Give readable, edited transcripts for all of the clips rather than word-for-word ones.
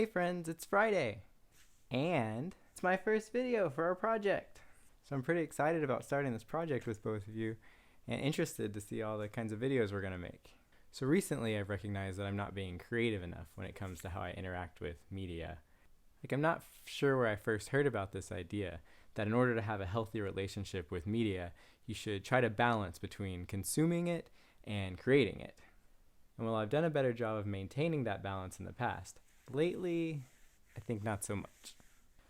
Hey friends, it's Friday, and it's my first video for our project. So I'm pretty excited about starting this project with both of you and interested to see all the kinds of videos we're going to make. So recently I've recognized that I'm not being creative enough when it comes to how I interact with media. I'm not sure where I first heard about this idea, that in order to have a healthy relationship with media, you should try to balance between consuming it and creating it. And while I've done a better job of maintaining that balance in the past, lately, I think not so much.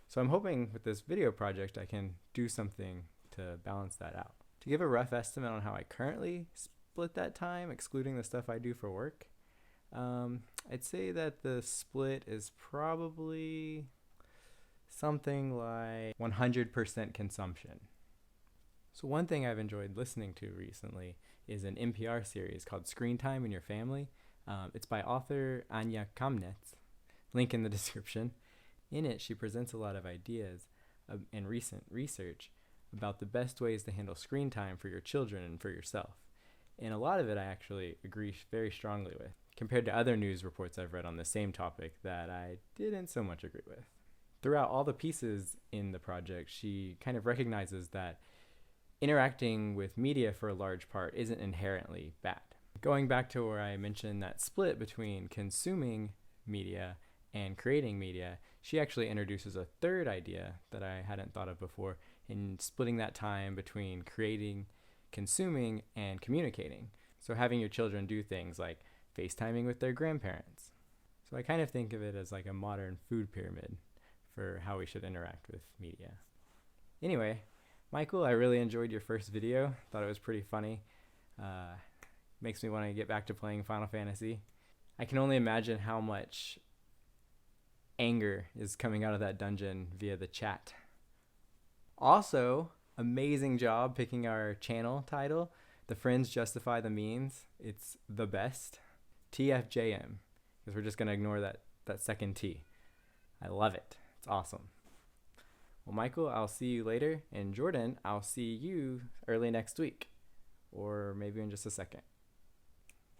So I'm hoping with this video project I can do something to balance that out. To give a rough estimate on how I currently split that time, excluding the stuff I do for work, I'd say that the split is probably something like 100% consumption. So one thing I've enjoyed listening to recently is an NPR series called Screen Time in Your Family. It's by author Anya Kamnetz. Link in the description. In it, she presents a lot of ideas and recent research about the best ways to handle screen time for your children and for yourself. And a lot of it I actually agree very strongly with, compared to other news reports I've read on the same topic that I didn't so much agree with. Throughout all the pieces in the project, she kind of recognizes that interacting with media for a large part isn't inherently bad. Going back to where I mentioned that split between consuming media and creating media, she actually introduces a third idea that I hadn't thought of before in splitting that time between creating, consuming, and communicating. So having your children do things like FaceTiming with their grandparents. So I kind of think of it as like a modern food pyramid for how we should interact with media. Anyway, Michael, I really enjoyed your first video. Thought it was pretty funny. Makes me want to get back to playing Final Fantasy. I can only imagine how much anger is coming out of that dungeon via the chat. Also, amazing job picking our channel title. The Friends Justify the Means. It's the best. TFJM, because we're just going to ignore that second T. I love it. It's awesome. Well, Michael, I'll see you later. And Jordan, I'll see you early next week. Or maybe in just a second.